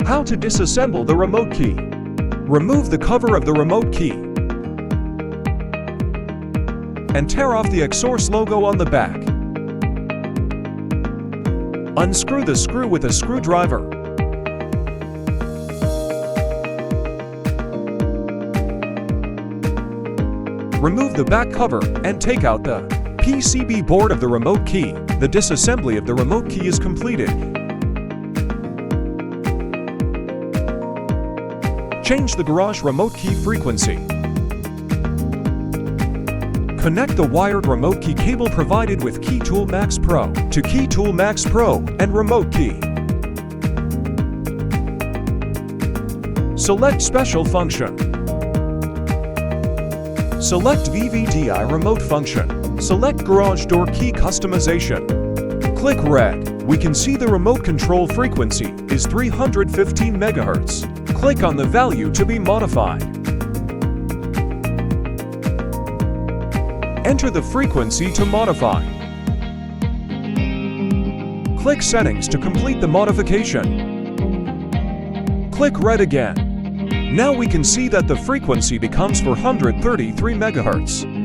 How to disassemble the remote key. Remove the cover of the remote key and tear off the Xhorse logo on the back. Unscrew the screw with a screwdriver. Remove the back cover and take out the PCB board of the remote key. The disassembly of the remote key is completed. Change the garage remote key frequency. Connect the wired remote key cable provided with KeyTool Max Pro to KeyTool Max Pro and remote key. Select Special Function. Select VVDI Remote Function. Select Garage Door Key Customization. Click Red. We can see the remote control frequency is 315 MHz. Click on the value to be modified. Enter the frequency to modify. Click Settings to complete the modification. Click Red again. Now we can see that the frequency becomes 433 MHz.